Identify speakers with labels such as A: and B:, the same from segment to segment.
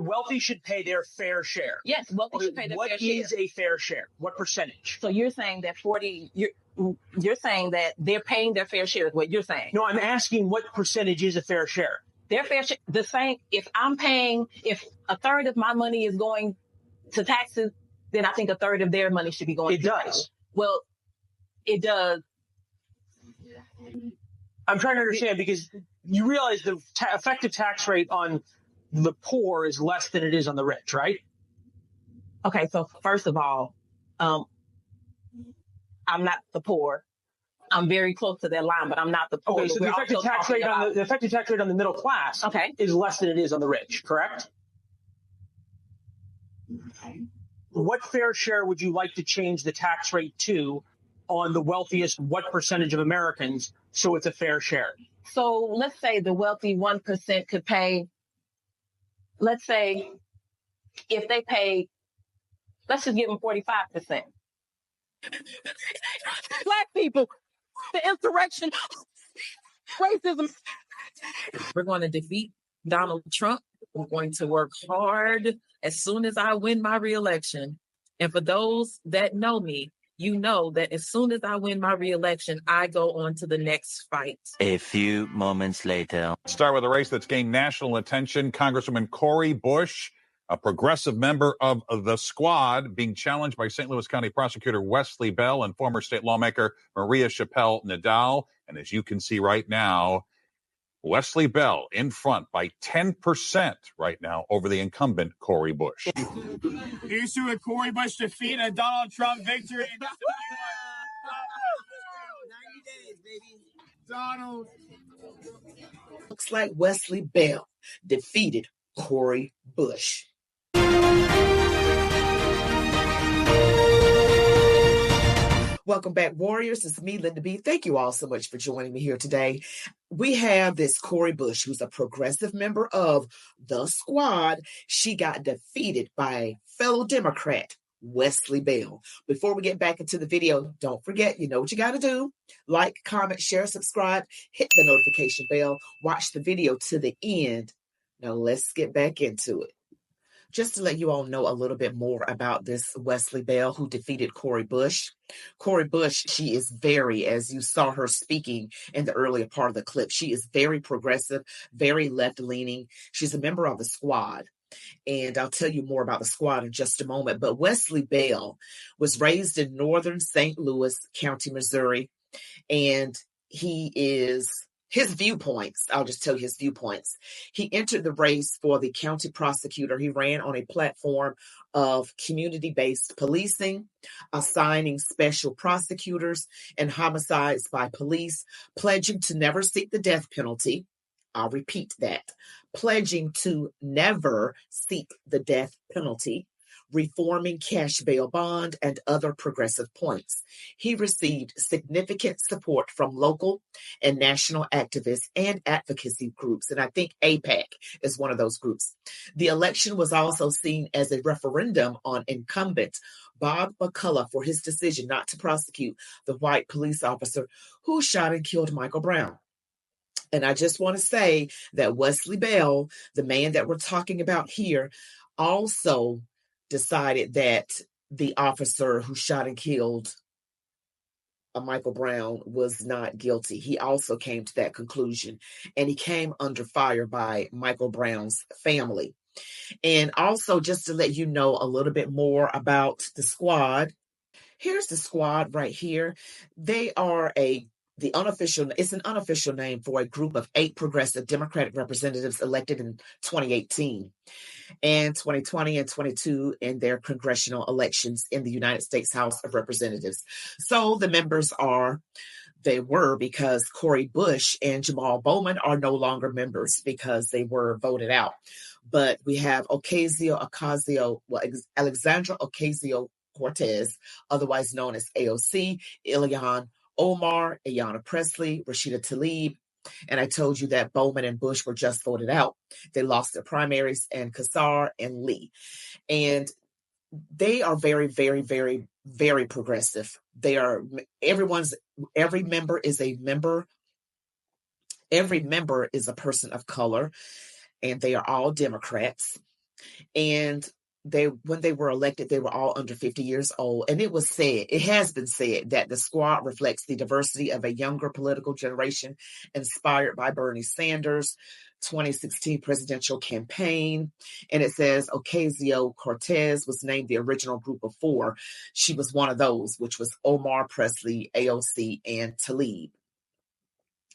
A: wealthy should pay their fair share.
B: Yes, wealthy should pay their fair share.
A: What is a fair share? What percentage?
B: So you're saying that you're saying that they're paying their fair share is what you're saying.
A: No, I'm asking what percentage is a fair share?
B: Their fair share, the same, if a third of my money is going to taxes, then I think a third of their money should be going to taxes. It does. Well, it does.
A: I'm trying to understand because you realize the effective tax rate on the poor is less than it is on the rich, right?
B: Okay, so first of all, I'm not the poor. I'm very close to that line, but I'm not the poor.
A: Okay, so the effective tax rate on the middle class is less than it is on the rich, correct? What fair share would you like to change the tax rate to on the wealthiest, what percentage of Americans, so it's a fair share?
B: So let's say the wealthy 1% could pay, let's say if they pay, let's just give them 45%. Black people, the insurrection, racism. We're going to defeat Donald Trump. We're going to work hard as soon as I win my reelection. And for those that know me, you know that as soon as I win my reelection, I go on to the next fight.
C: A few moments later.
D: Start with a race that's gained national attention. Congresswoman Cori Bush, a progressive member of the Squad, being challenged by St. Louis County Prosecutor Wesley Bell and former state lawmaker Maria Chappelle Nadal. And as you can see right now, Wesley Bell in front by 10% right now over the incumbent Cori Bush.
E: Here's to a Cori Bush defeat and a Donald Trump victory. 90
F: days, baby.
E: Donald.
F: Looks like Wesley Bell defeated Cori Bush. Welcome back, Warriors. It's me, Linda B. Thank you all so much for joining me here today. We have this Cori Bush, who's a progressive member of the Squad. She got defeated by fellow Democrat Wesley Bell. Before we get back into the video, don't forget, you know what you got to do. Like, comment, share, subscribe, hit the notification bell, watch the video to the end. Now let's get back into it. Just to let you all know a little bit more about this Wesley Bell who defeated Cori Bush. Cori Bush, she is very, as you saw her speaking in the earlier part of the clip, she is very progressive, very left-leaning. She's a member of the Squad. And I'll tell you more about the Squad in just a moment. But Wesley Bell was raised in northern St. Louis County, Missouri. And his viewpoints, I'll just tell you his viewpoints. He entered the race for the county prosecutor. He ran on a platform of community-based policing, assigning special prosecutors and homicides by police, pledging to never seek the death penalty. I'll repeat that. Pledging to never seek the death penalty, reforming cash bail bond, and other progressive points. He received significant support from local and national activists and advocacy groups, and I think APAC is one of those groups. The election was also seen as a referendum on incumbent Bob McCullough for his decision not to prosecute the white police officer who shot and killed Michael Brown. And I just want to say that Wesley Bell, the man that we're talking about here, also decided that the officer who shot and killed Michael Brown was not guilty. He also came to that conclusion, and he came under fire by Michael Brown's family. And also, just to let you know a little bit more about the Squad, here's the Squad right here. They are it's an unofficial name for a group of 8 progressive Democratic representatives elected in 2018 and 2020 and 22 in their congressional elections in the United States House of Representatives. So the members were because Cori Bush and Jamal Bowman are no longer members because they were voted out. But we have Alexandra Ocasio-Cortez, otherwise known as AOC, Ilhan Omar, Ayanna Pressley, Rashida Tlaib, and I told you that Bowman and Bush were just voted out. They lost their primaries, and Kassar and Lee. And they are very, very, very, very progressive. Every member is a person of color, and they are all Democrats. And when they were elected, they were all under 50 years old. And it has been said that the squad reflects the diversity of a younger political generation inspired by Bernie Sanders' 2016 presidential campaign. And it says Ocasio-Cortez was named the original group of four. She was one of those, which was Omar, Presley, AOC, and Tlaib.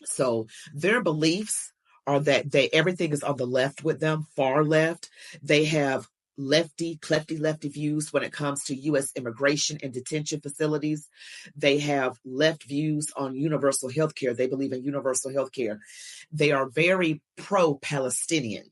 F: So their beliefs are that everything is on the left with them, far left. They have lefty views when it comes to U.S. immigration and detention facilities. They have left views on universal health care. They believe in universal health care. They are very pro-Palestinian,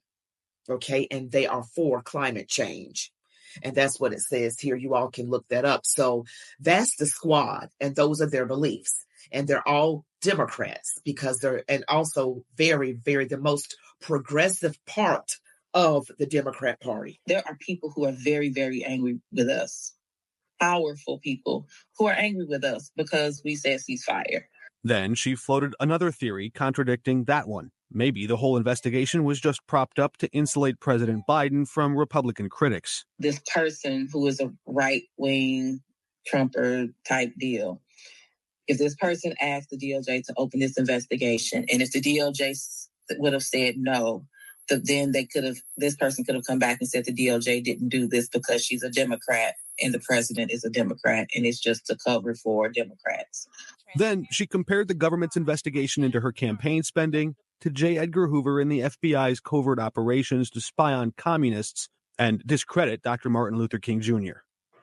F: okay? And they are for climate change. And that's what it says here. You all can look that up. So that's the squad, and those are their beliefs. And they're all Democrats because and also very, very the most progressive part of the Democrat Party.
B: There are people who are very, very angry with us. Powerful people who are angry with us because we said ceasefire.
G: Then she floated another theory contradicting that one. Maybe the whole investigation was just propped up to insulate President Biden from Republican critics.
B: This person who is a right-wing Trumper type deal, if this person asked the DOJ to open this investigation, and if the DOJ would have said no, then this person could have come back and said the DOJ didn't do this because she's a Democrat and the president is a Democrat, and it's just a cover for Democrats.
G: Then she compared the government's investigation into her campaign spending to J. Edgar Hoover and the FBI's covert operations to spy on communists and discredit Dr. Martin Luther King Jr.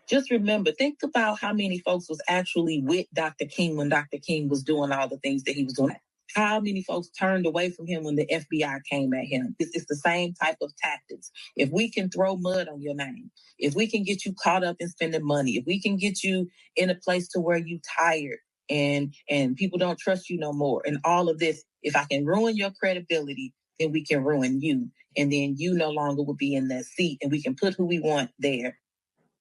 B: Just remember, think about how many folks was actually with Dr. King when Dr. King was doing all the things that he was doing. How many folks turned away from him when the FBI came at him? It's the same type of tactics. If we can throw mud on your name, if we can get you caught up in spending money, if we can get you in a place to where you tired and people don't trust you no more, and all of this, if I can ruin your credibility, then we can ruin you. And then you no longer will be in that seat, and we can put who we want there.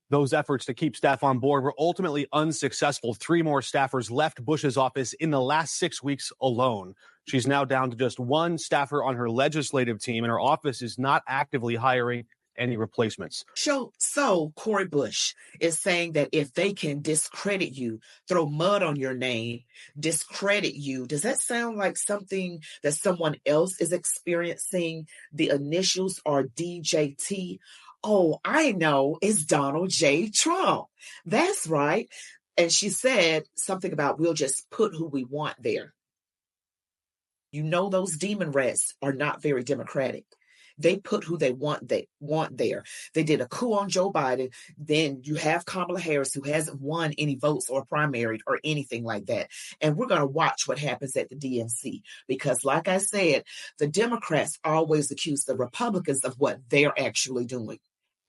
G: Those efforts to keep staff on board were ultimately unsuccessful. 3 more staffers left Bush's office in the last 6 weeks alone. She's now down to just 1 staffer on her legislative team, and her office is not actively hiring any replacements.
F: So Cori Bush is saying that if they can discredit you, throw mud on your name, discredit you, does that sound like something that someone else is experiencing? The initials are DJT. Oh, I know, it's Donald J. Trump. That's right. And she said something about we'll just put who we want there. You know, those demon rats are not very democratic. They put who they want there. They did a coup on Joe Biden. Then you have Kamala Harris, who hasn't won any votes or primaried or anything like that. And we're going to watch what happens at the DNC. Because like I said, the Democrats always accuse the Republicans of what they're actually doing.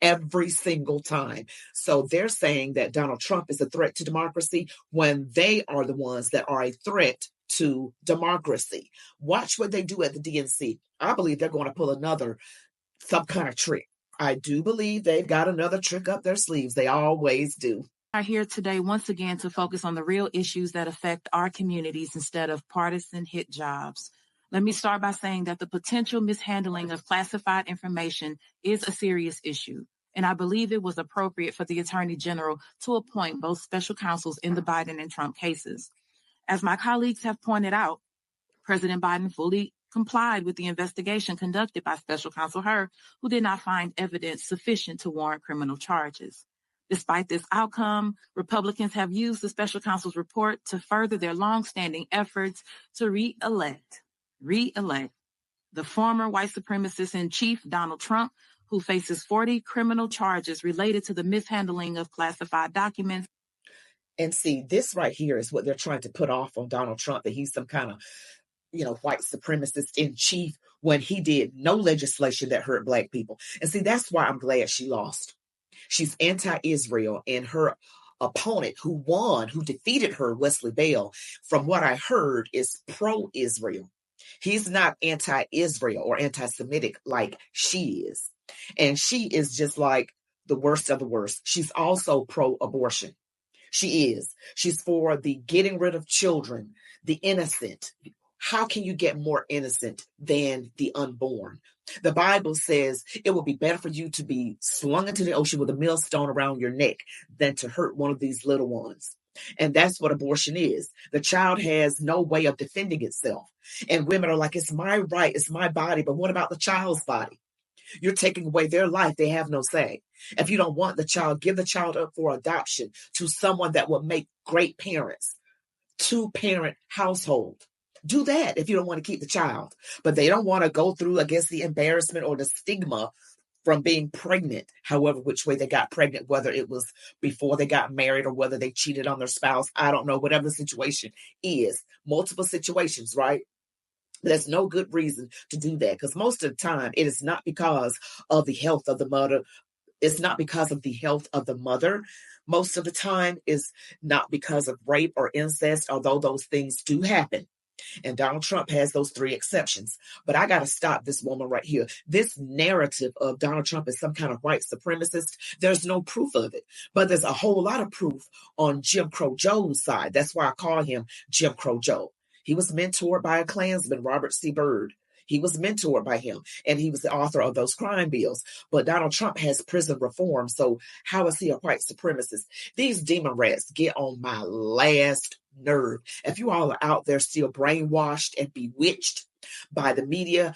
F: Every single time. So they're saying that Donald Trump is a threat to democracy when they are the ones that are a threat to democracy. Watch what they do at the DNC. I believe they're going to pull some kind of trick. I do believe they've got another trick up their sleeves. They always do.
H: We are here today once again to focus on the real issues that affect our communities instead of partisan hit jobs. Let me start by saying that the potential mishandling of classified information is a serious issue, and I believe it was appropriate for the Attorney General to appoint both special counsels in the Biden and Trump cases. As my colleagues have pointed out, President Biden fully complied with the investigation conducted by Special Counsel Hur, who did not find evidence sufficient to warrant criminal charges. Despite this outcome, Republicans have used the special counsel's report to further their longstanding efforts to re-elect the former white supremacist in chief, Donald Trump, who faces 40 criminal charges related to the mishandling of classified documents.
F: And see, this right here is what they're trying to put off on Donald Trump, that he's some kind of, white supremacist in chief when he did no legislation that hurt Black people. And see, that's why I'm glad she lost. She's anti-Israel, and her opponent who defeated her, Wesley Bell, from what I heard, is pro-Israel. He's not anti-Israel or anti-Semitic like she is. And she is just like the worst of the worst. She's also pro-abortion. She is. She's for the getting rid of children, the innocent, how can you get more innocent than the unborn? The Bible says it would be better for you to be slung into the ocean with a millstone around your neck than to hurt one of these little ones. And that's what abortion is. The child has no way of defending itself. And women are like, it's my right, it's my body. But what about the child's body? You're taking away their life. They have no say. If you don't want the child, give the child up for adoption to someone that will make great parents, 2-parent household. Do that if you don't want to keep the child. But they don't want to go through, I guess, the embarrassment or the stigma from being pregnant, however, which way they got pregnant, whether it was before they got married or whether they cheated on their spouse. I don't know, whatever the situation is. Multiple situations, right? There's no good reason to do that, because most of the time it is not because of the health of the mother. It's not because of the health of the mother. Most of the time is not because of rape or incest, although those things do happen. And Donald Trump has those 3 exceptions. But I got to stop this woman right here. This narrative of Donald Trump as some kind of white supremacist, there's no proof of it. But there's a whole lot of proof on Jim Crow Joe's side. That's why I call him Jim Crow Joe. He was mentored by a Klansman, Robert C. Byrd. He was mentored by him, and he was the author of those crime bills. But Donald Trump has prison reform, so how is he a white supremacist? These demon rats get on my last nerve. If you all are out there still brainwashed and bewitched by the media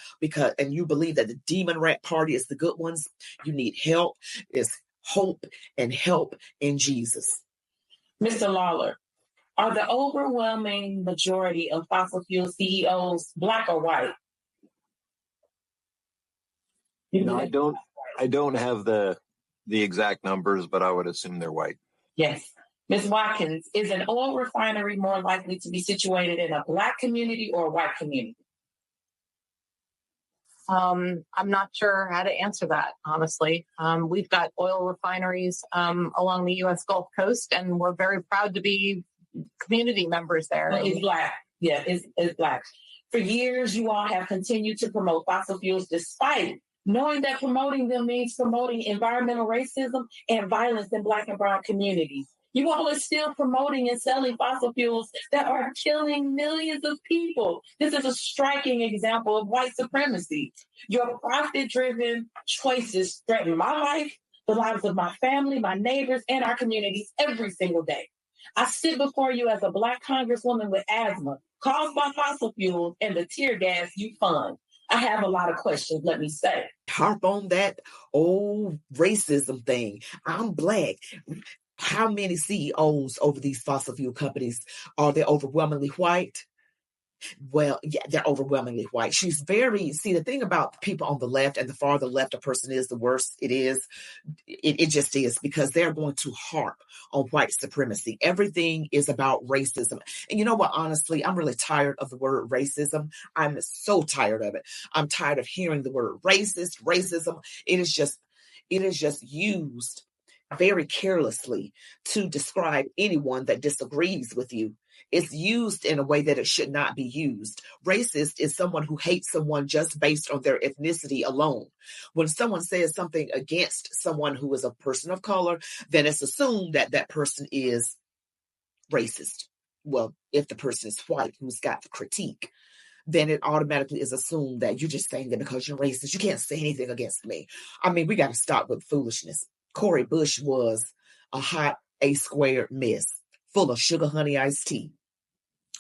F: and you believe that the demon rat party is the good ones, you need help. It's hope and help in Jesus.
B: Mr. Lawler, are the overwhelming majority of fossil fuel CEOs Black or white?
I: No, I don't have the exact numbers, but I would assume they're white.
B: Yes. Ms. Watkins, is an oil refinery more likely to be situated in a Black community or a white community?
J: I'm not sure how to answer that, honestly. We've got oil refineries along the U.S. Gulf Coast, and we're very proud to be community members there.
B: Well, it's Black. Yeah, it's Black. For years, you all have continued to promote fossil fuels despite knowing that promoting them means promoting environmental racism and violence in Black and brown communities. You all are still promoting and selling fossil fuels that are killing millions of people. This is a striking example of white supremacy. Your profit-driven choices threaten my life, the lives of my family, my neighbors, and our communities every single day. I sit before you as a Black congresswoman with asthma caused by fossil fuels and the tear gas you fund. I have a lot of questions, let me say.
F: Harp on that old racism thing. I'm Black. How many CEOs over these fossil fuel companies are they overwhelmingly white? Well, yeah, they're overwhelmingly white. See, the thing about people on the left, and the farther left a person is, the worse it is. It just is, because they're going to harp on white supremacy. Everything is about racism. And you know what, honestly, I'm really tired of the word racism. I'm so tired of it. I'm tired of hearing the word racism. It is just used very carelessly to describe anyone that disagrees with you. It's used in a way that it should not be used. Racist is someone who hates someone just based on their ethnicity alone. When someone says something against someone who is a person of color, then it's assumed that that person is racist. Well, if the person is white who's got the critique, then it automatically is assumed that you're just saying that because you're racist, you can't say anything against me. I mean, we got to stop with foolishness. Cori Bush was a hot A-squared mess, full of sugar, honey, iced tea.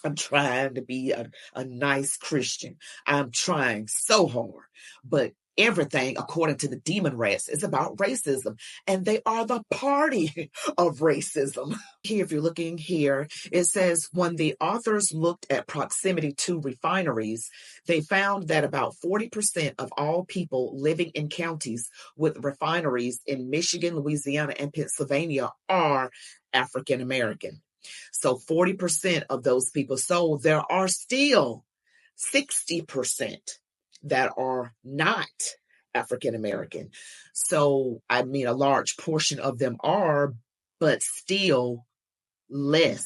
F: I'm trying to be a nice Christian. I'm trying so hard. But everything, according to the demon rats, is about racism. And they are the party of racism. Here, if you're looking here, it says, when the authors looked at proximity to refineries, they found that about 40% of all people living in counties with refineries in Michigan, Louisiana, and Pennsylvania are African American. So 40% of those people. So there are still 60% that are not African American. So, I mean, a large portion of them are, but still less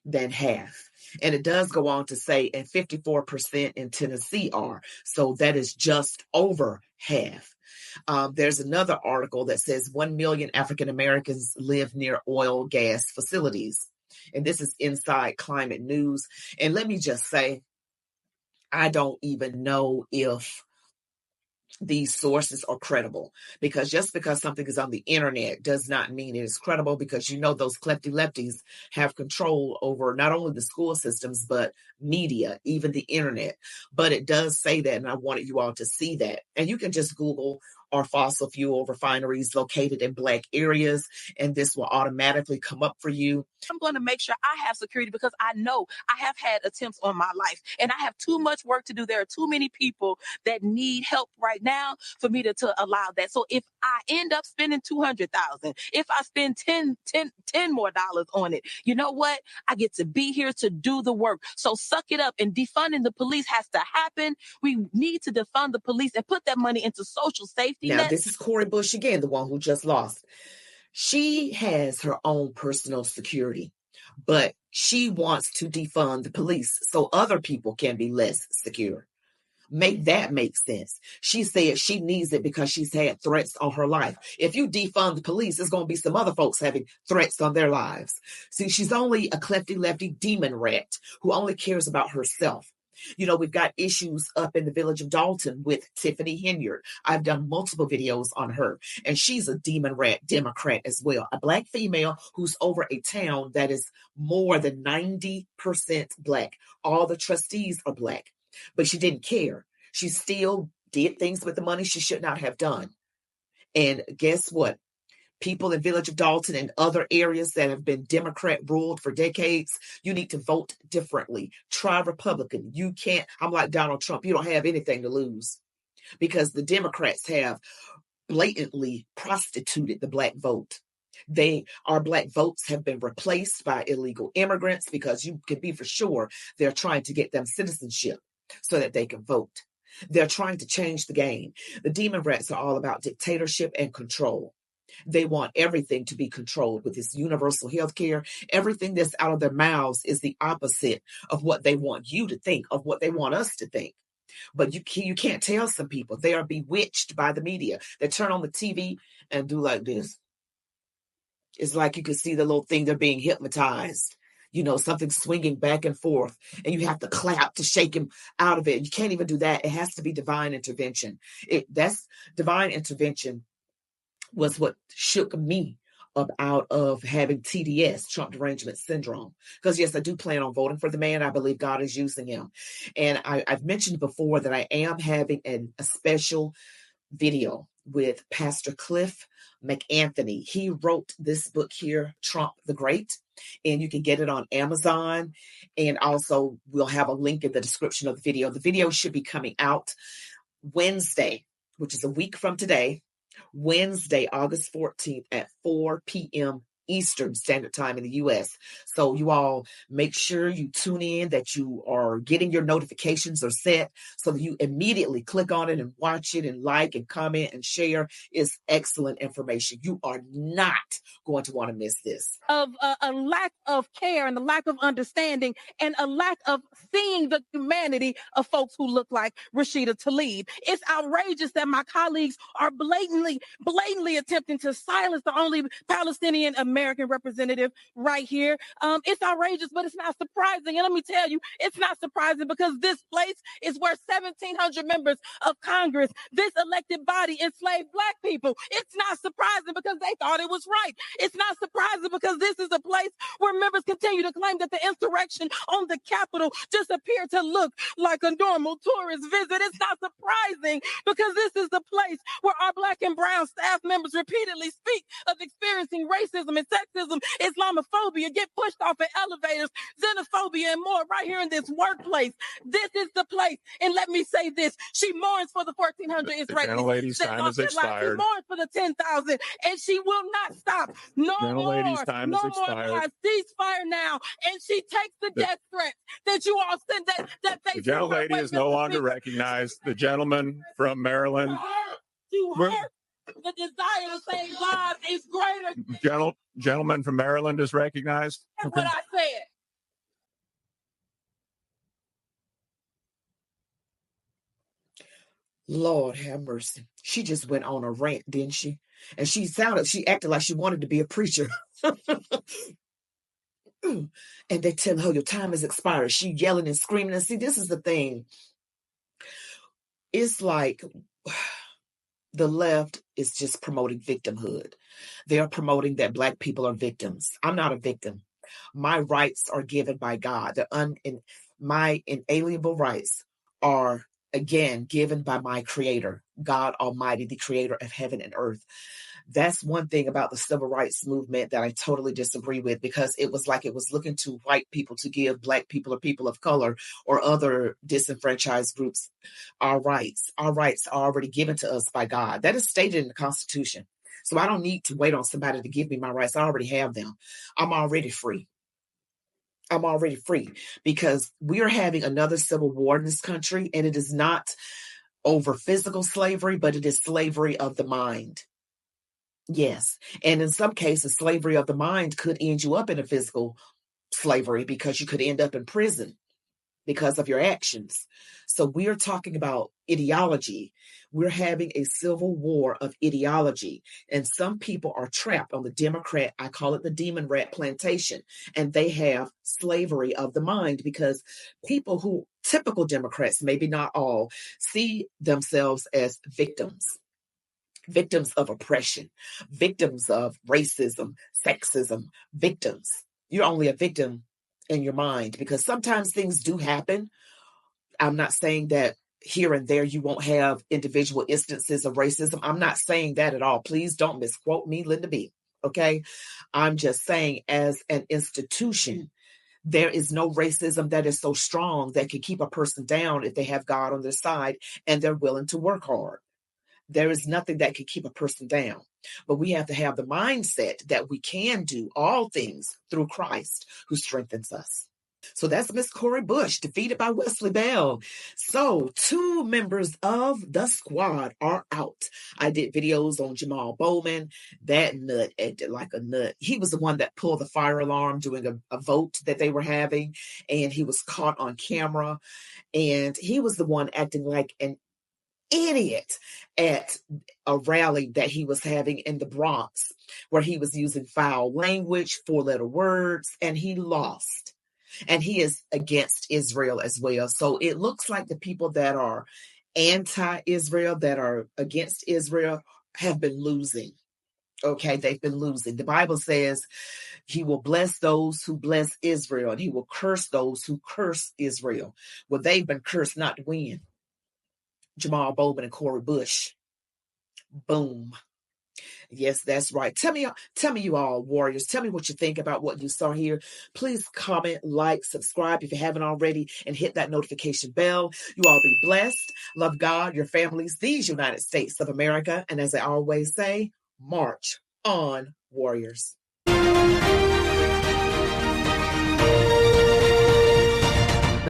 F: than half. And it does go on to say, and 54% in Tennessee are. So that is just over half. There's another article that says 1 million African Americans live near oil gas facilities. And this is Inside Climate News. And let me just say, I don't even know if these sources are credible, because just because something is on the internet does not mean it is credible, because those klepty lefties have control over not only the school systems but media, even the internet. But it does say that, and I wanted you all to see that. And you can just Google "are fossil fuel refineries located in Black areas?" and this will automatically come up for you.
B: I'm going to make sure I have security, because I know I have had attempts on my life and I have too much work to do. There are too many people that need help right now for me to allow that. So if I end up spending $200,000, if I spend $10 more on it, you know what? I get to be here to do the work. So suck it up, and defunding the police has to happen. We need to defund the police and put that money into social safety
F: Now,
B: nets.
F: this is Cori Bush again, the one who just lost. She has her own personal security, but she wants to defund the police so other people can be less secure. Make that make sense. She said she needs it because she's had threats on her life. If you defund the police, there's going to be some other folks having threats on their lives. See, she's only a klepty lefty demon rat who only cares about herself. We've got issues up in the village of Dalton with Tiffany Henyard. I've done multiple videos on her, and she's a demon rat Democrat as well. A Black female who's over a town that is more than 90% Black. All the trustees are Black, but she didn't care. She still did things with the money she should not have done. And guess what? People in Village of Dalton and other areas that have been Democrat ruled for decades, you need to vote differently. Try Republican. You can't, I'm like Donald Trump, you don't have anything to lose, because the Democrats have blatantly prostituted the Black vote. Our Black votes have been replaced by illegal immigrants, because you can be for sure they're trying to get them citizenship so that they can vote. They're trying to change the game. The demon rats are all about dictatorship and control. They want everything to be controlled with this universal health care. Everything that's out of their mouths is the opposite of what they want you to think, of what they want us to think. But you can't tell some people. They are bewitched by the media. They turn on the TV and do like this. It's like you can see the little thing, they're being hypnotized. Something swinging back and forth, and you have to clap to shake him out of it. You can't even do that. It has to be divine intervention. That's divine intervention was what shook me up out of having TDS, Trump Derangement Syndrome. Because yes, I do plan on voting for the man. I believe God is using him. And I've mentioned before that I am having a special video with Pastor Cliff McAnthony. He wrote this book here, Trump the Great, and you can get it on Amazon. And also we'll have a link in the description of the video. The video should be coming out Wednesday, which is a week from today. Wednesday, August 14th at 4 p.m. Eastern Standard Time in the U.S. So you all make sure you tune in, that you are getting your notifications are set so that you immediately click on it and watch it and like and comment and share. It's excellent information. You are not going to want to miss this.
B: Of a lack of care and a lack of understanding and a lack of seeing the humanity of folks who look like Rashida Tlaib. It's outrageous that my colleagues are blatantly attempting to silence the only Palestinian American representative right here. It's outrageous, but it's not surprising. And let me tell you, it's not surprising because this place is where 1,700 members of Congress, this elected body, enslaved Black people. It's not surprising because they thought it was right. It's not surprising because this is a place where members continue to claim that the insurrection on the Capitol just appeared to look like a normal tourist visit. It's not surprising because this is the place where our Black and brown staff members repeatedly speak of experiencing racism and sexism, Islamophobia, get pushed off in elevators, xenophobia, and more right here in this workplace. This is the place. And let me say this. She mourns for the 1,400 Israelis.
K: Gentlelady's time is expired.
B: She mourns for the 10,000, and she will not stop. No
K: Gentlelady's
B: more.
K: time
B: No
K: is
B: more.
K: expired.
B: Ceasefire now. And she takes the death threats that you all sent that
K: The gentlelady is no longer recognized. The gentleman from Maryland.
B: To her, the desire to save lives is greater.
K: Gentleman from Maryland is recognized.
B: That's what I said.
F: Lord have mercy. She just went on a rant, didn't she? And she acted like she wanted to be a preacher. And they tell her your time is expired. She yelling and screaming. And see, this is the thing. it's like the left is just promoting victimhood. They're promoting that Black people are victims. I'm not a victim. My rights are given by God. My inalienable rights are, again, given by my Creator, God Almighty, the Creator of heaven and earth. That's one thing about the civil rights movement that I totally disagree with, because it was like it was looking to white people to give Black people or people of color or other disenfranchised groups our rights. Our rights are already given to us by God. That is stated in the Constitution. So I don't need to wait on somebody to give me my rights. I already have them. I'm already free. I'm already free, because we are having another civil war in this country, and it is not over physical slavery, but it is slavery of the mind. Yes. And in some cases, slavery of the mind could end you up in a physical slavery, because you could end up in prison because of your actions. So we're talking about ideology. We're having a civil war of ideology. And some people are trapped on the Democrat, I call it the demon rat plantation. And they have slavery of the mind, because people who, typical Democrats, maybe not all, see themselves as victims of oppression, victims of racism, sexism, victims. You're only a victim in your mind, because sometimes things do happen. I'm not saying that here and there you won't have individual instances of racism. I'm not saying that at all. Please don't misquote me, Linda B. Okay? I'm just saying, as an institution, there is no racism that is so strong that can keep a person down if they have God on their side and they're willing to work hard. There is nothing that can keep a person down. But we have to have the mindset that we can do all things through Christ who strengthens us. So that's Miss Cori Bush, defeated by Wesley Bell. So 2 members of the squad are out. I did videos on Jamal Bowman. That nut acted like a nut. He was the one that pulled the fire alarm during a vote that they were having, and he was caught on camera. And he was the one acting like an idiot at a rally that he was having in the Bronx, where he was using foul language, 4-letter words, and he lost. And he is against Israel as well. So it looks like the people that are anti-Israel, that are against Israel, have been losing. Okay, they've been losing. The Bible says he will bless those who bless Israel, and he will curse those who curse Israel. Well, they've been cursed not to win. Jamal Bowman and Cori Bush. Boom. Yes, that's right. Tell me, you all, warriors, tell me what you think about what you saw here. Please comment, like, subscribe if you haven't already, and hit that notification bell. You all be blessed. Love God, your families, these United States of America. And as I always say, march on, warriors.